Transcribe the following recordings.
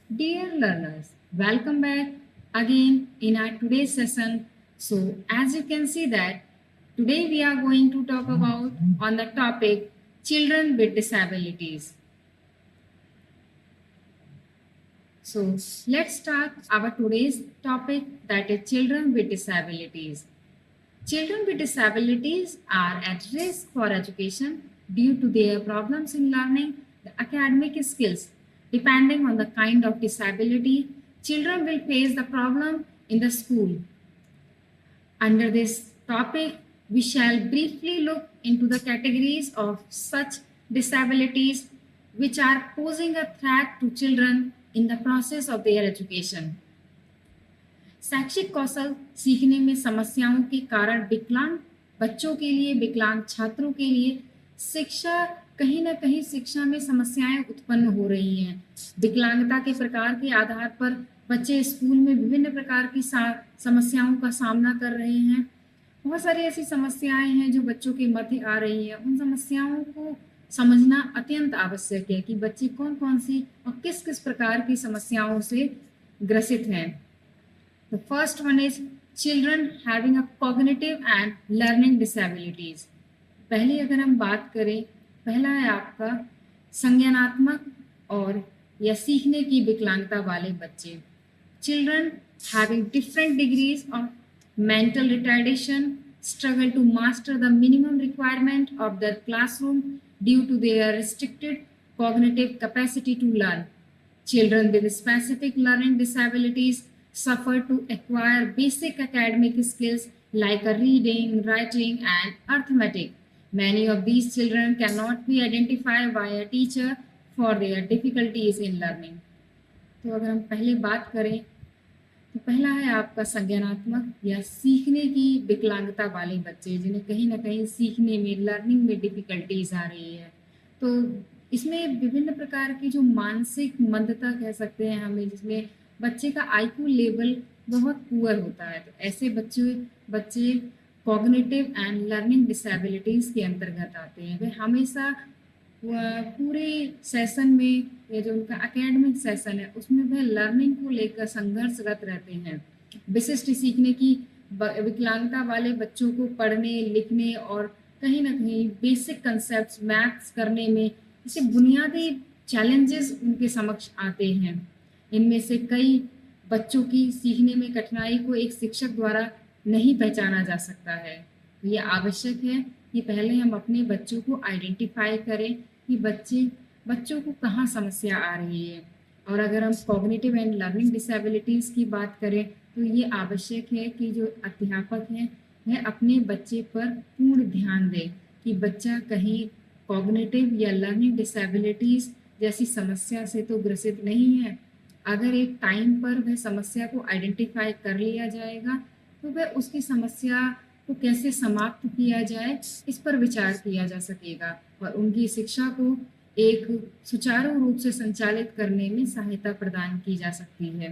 Dear learners, welcome back again in our today's session. So, as you can see that today we are going to talk about on the topic children with disabilities. So, let's start our today's topic, that is children with disabilities. Children with disabilities are at risk for education due to their problems in learning the academic skills. Depending on the kind of disability, children will face the problem in the school. Under this topic, we shall briefly look into the categories of such disabilities which are posing a threat to children in the process of their education. शैक्षिक कौशल सीखने में समस्याओं के कारण विकलांग बच्चों के लिए, विकलांग छात्रों के लिए शिक्षा कहीं ना कहीं शिक्षा में समस्याएं उत्पन्न हो रही हैं। विकलांगता के प्रकार के आधार पर बच्चे स्कूल में विभिन्न प्रकार की समस्याओं का सामना कर रहे हैं। बहुत सारी ऐसी समस्याएं हैं जो बच्चों के मध्य आ रही है। उन समस्याओं को समझना अत्यंत आवश्यक है कि बच्चे कौन कौन सी और किस किस प्रकार की समस्याओं से ग्रसित हैं। The first one is children having a cognitive and learning disabilities. पहले अगर हम बात करें, पहला है आपका संज्ञानात्मक और या सीखने की विकलांगता वाले बच्चे. Children having different degrees of mental retardation struggle to master the minimum requirement of their classroom due to their restricted cognitive capacity to learn. Children with specific learning disabilities suffer to acquire basic academic skills like reading, writing, and arithmetic. Many of these children cannot be identified by a teacher for their difficulties in learning. तो अगर हम पहले बात करें तो पहला है आपका संज्ञानात्मक या सीखने की विकलांगता वाले बच्चे, जिन्हें कहीं ना कहीं सीखने में, लर्निंग में डिफिकल्टीज आ रही है। तो इसमें विभिन्न प्रकार की जो मानसिक मंदता कह सकते हैं हमें, जिसमें बच्चे का आईक्यू लेवल बहुत पुअर होता है। तो ऐसे बच्चे कॉग्निटिव एंड लर्निंग डिसेबिलिटीज के अंतर्गत आते हैं। वे हमेशा पूरे सेशन में या जो उनका एकेडमिक सेशन है उसमें वह लर्निंग को लेकर संघर्षरत रहते हैं। विशिष्ट सीखने की विकलांगता वाले बच्चों को पढ़ने, लिखने और कहीं ना कहीं बेसिक कंसेप्ट मैथ्स करने में ऐसे बुनियादी चैलेंजेस उनके समक्ष आते हैं। इनमें से कई बच्चों की सीखने में कठिनाई को एक शिक्षक द्वारा नहीं पहचाना जा सकता है। ये आवश्यक है कि पहले हम अपने बच्चों को आइडेंटिफाई करें कि बच्चों को कहाँ समस्या आ रही है। और अगर हम कॉग्निटिव एंड लर्निंग डिसेबिलिटीज़ की बात करें तो ये आवश्यक है कि जो अध्यापक हैं वह अपने बच्चे पर पूर्ण ध्यान दें कि बच्चा कहीं कॉग्निटिव या लर्निंग डिसेबिलिटीज़ जैसी समस्या से तो ग्रसित नहीं है। अगर एक टाइम पर वह समस्या को आइडेंटिफाई कर लिया जाएगा तो वह उसकी समस्या को कैसे समाप्त किया जाए इस पर विचार किया जा सकेगा और उनकी शिक्षा को एक सुचारू रूप से संचालित करने में सहायता प्रदान की जा सकती है।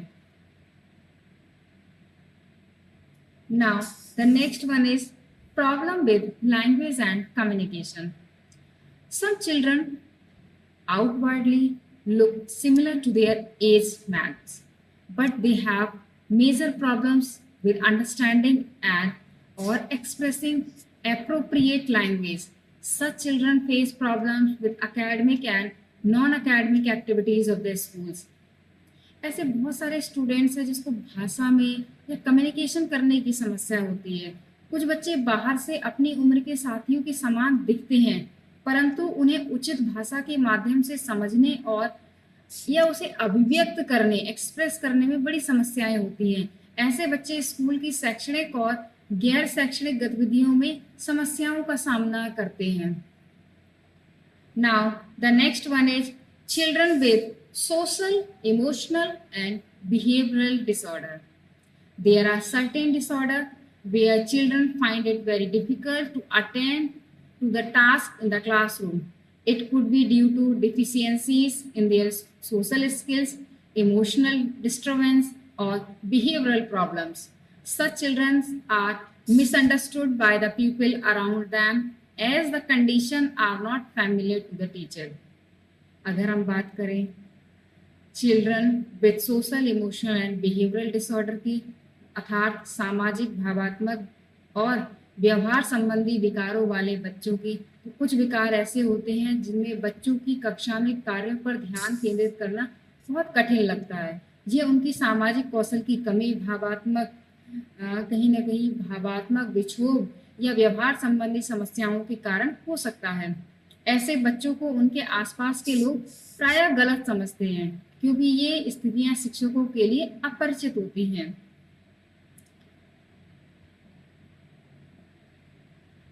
Now, the next one is problem with language and communication. Some children outwardly look similar to their age mates, but they have major problems with understanding and or expressing appropriate language. Such children face problems with academic and non-academic activities of their schools. ऐसे बहुत सारे students हैं जिसको भाषा में या communication करने की समस्या होती है। कुछ बच्चे बाहर से अपनी उम्र के साथियों के समान दिखते हैं, परंतु उन्हें उचित भाषा के माध्यम से समझने और या उसे अभिव्यक्त करने, एक्सप्रेस करने में बड़ी समस्याएं होती हैं। ऐसे बच्चे स्कूल की शैक्षणिक और गैर शैक्षणिक गतिविधियों में समस्याओं का सामना करते हैं। Now the next one is children with social, emotional and behavioral disorder. There are certain disorders where children find it very difficult to attend to the task in the classroom. It could be due to deficiencies in their social skills, emotional disturbance or behavioral problems. Such children are misunderstood by the people around them as the condition are not familiar to the teacher. अगर हम बात करें children with social, emotional and behavioural disorder की, अर्थात सामाजिक, भावात्मक और व्यवहार संबंधी विकारों वाले बच्चों की। तो कुछ विकार ऐसे होते हैं जिनमें बच्चों की कक्षा में कार्यों पर ध्यान केंद्रित करना बहुत कठिन लगता है। ये उनकी सामाजिक कौशल की कमी, भावात्मक कहीं न कहीं भावात्मक विक्षोभ या व्यवहार संबंधी समस्याओं के कारण हो सकता है। ऐसे बच्चों को उनके आसपास के लोग प्रायः गलत समझते हैं, क्योंकि ये स्थितियां शिक्षकों के लिए अपरिचित होती हैं।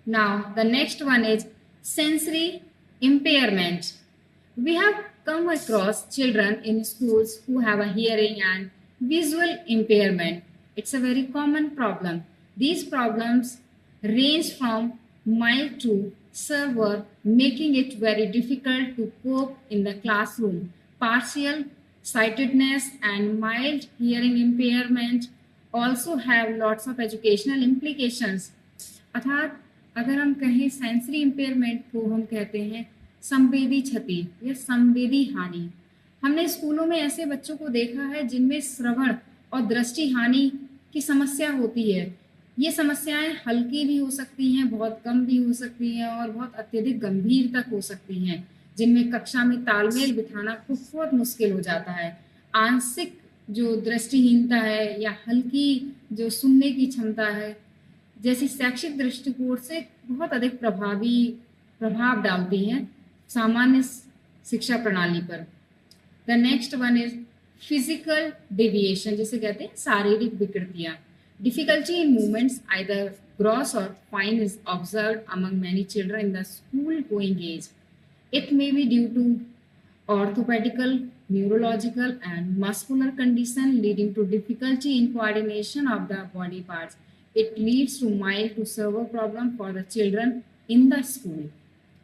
Now, the next one is sensory impairment. We have come across children in schools who have a hearing and visual impairment. It's a very common problem. These problems range from mild to severe, making it very difficult to cope in the classroom. Partial sightedness and mild hearing impairment also have lots of educational implications. अर्थात अगर हम कहें sensory impairment को हम कहते हैं संवेदी क्षति या संवेदी हानि। हमने स्कूलों में ऐसे बच्चों को देखा है जिनमें श्रवण और दृष्टि हानि की समस्या होती है। ये समस्याएं हल्की भी हो सकती हैं, बहुत कम भी हो सकती हैं और बहुत अत्यधिक गंभीर तक हो सकती हैं, जिनमें कक्षा में तालमेल बिठाना बहुत मुश्किल हो जाता है। आंशिक जो दृष्टिहीनता है या हल्की जो सुनने की क्षमता है, जैसी शैक्षिक दृष्टिकोण से बहुत अधिक प्रभाव डालती हैं सामान्य शिक्षा प्रणाली पर। The next one is physical deviation, जिसे कहते हैं शारीरिक विकृतियां। Difficulty in movements either gross और fine is observed among many children in the school going age. It may be due to orthopedical, neurological and muscular condition leading to difficulty in coordination of the body parts. It leads to mild to severe problem for the children in the school.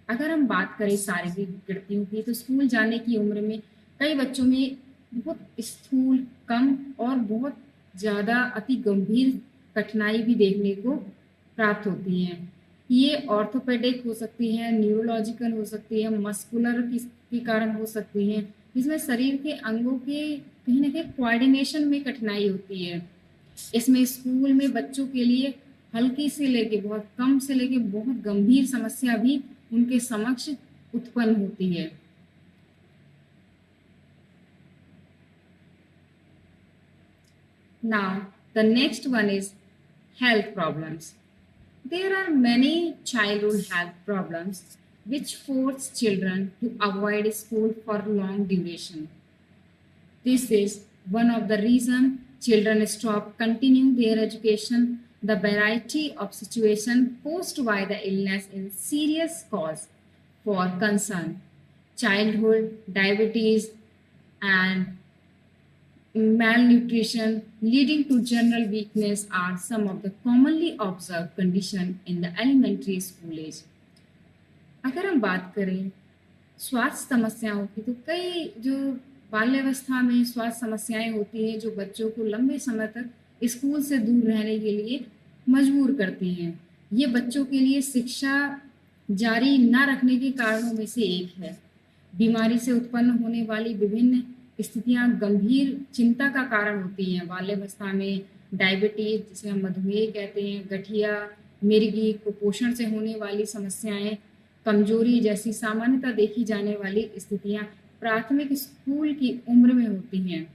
अगर हम बात करें शारीरिक विकृतियों की, तो school जाने की उम्र में कई बच्चों में बहुत स्थूल, कम और बहुत ज़्यादा अति गंभीर कठिनाई भी देखने को प्राप्त होती हैं। ये ऑर्थोपेडिक हो सकती है, न्यूरोलॉजिकल हो सकती है, मस्कुलर के कारण हो सकती हैं, जिसमें शरीर के अंगों के कहीं ना कहीं कोऑर्डिनेशन में कठिनाई होती है। इसमें स्कूल में बच्चों के लिए हल्की से लेके बहुत कम से लेके बहुत गंभीर समस्या भी उनके समक्ष उत्पन्न होती है। Now, the next one is health problems. There are many childhood health problems which force children to avoid school for long duration. This is one of the reasons children stop continuing their education. The variety of situations posed by the illness is serious cause for concern. Childhood diabetes and malnutrition leading to general weakness are some of the commonly observed conditions in the elementary school age. अगर हम बात करें स्वास्थ्य समस्याओं की, तो कई जो बाल्यावस्था में स्वास्थ्य समस्याएं होती हैं जो बच्चों को लंबे समय तक स्कूल से दूर रहने के लिए मजबूर करती हैं। ये बच्चों के लिए शिक्षा जारी न रखने के कारणों में से एक है। बीमारी से उत्पन्न होने वाली विभिन्न स्थितियां गंभीर चिंता का कारण होती हैं। बाल्यावस्था में डायबिटीज, जिसे हम मधुमेह कहते हैं, गठिया, मिर्गी, कुपोषण से होने वाली समस्याएं, कमजोरी जैसी सामान्यतः देखी जाने वाली स्थितियां प्राथमिक स्कूल की उम्र में होती हैं।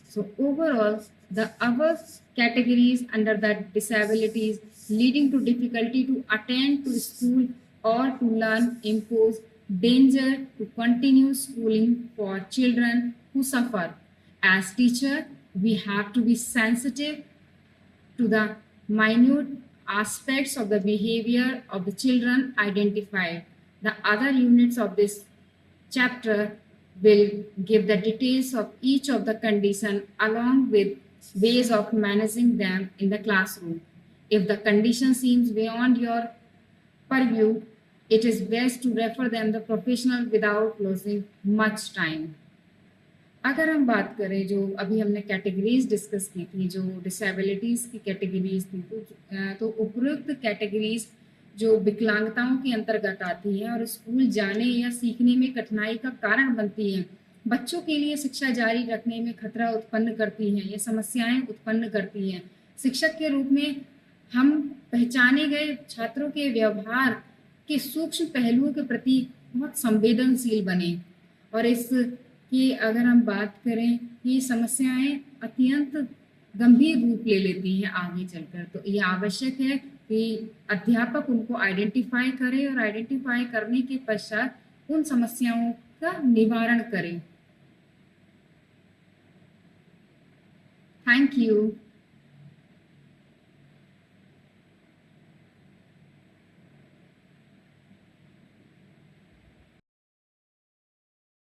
So overall, the above categories under the disabilities leading to difficulty to attend to school or to learn impose danger to continue schooling for children who suffer. As teacher, we have to be sensitive to the minute aspects of the behavior of the children identified. The other units of this chapter will give the details of each of the condition along with ways of managing them in the classroom. If the condition seems beyond your purview, it is best to refer them the professional without losing much time. अगर हम बात करें, जो अभी हमने categories discuss की थी, जो डिसेबिलिटीज़ की कैटेगरीज थी, तो उपयुक्त कैटेगरीज जो विकलांगताओं के अंतर्गत आती हैं और स्कूल जाने या सीखने में कठिनाई का कारण बनती हैं, बच्चों के लिए शिक्षा जारी रखने में खतरा उत्पन्न करती हैं, ये समस्याएं उत्पन्न करती हैं। शिक्षक के रूप में हम पहचाने गए छात्रों के व्यवहार के सूक्ष्म पहलुओं के प्रति बहुत संवेदनशील बने। और इसकी अगर हम बात करें, ये समस्याएं अत्यंत गंभीर रूप ले लेती हैं आगे चलकर। तो ये आवश्यक है कि अध्यापक उनको आइडेंटिफाई करे और आइडेंटिफाई करने के पश्चात उन समस्याओं का निवारण करें। Thank you.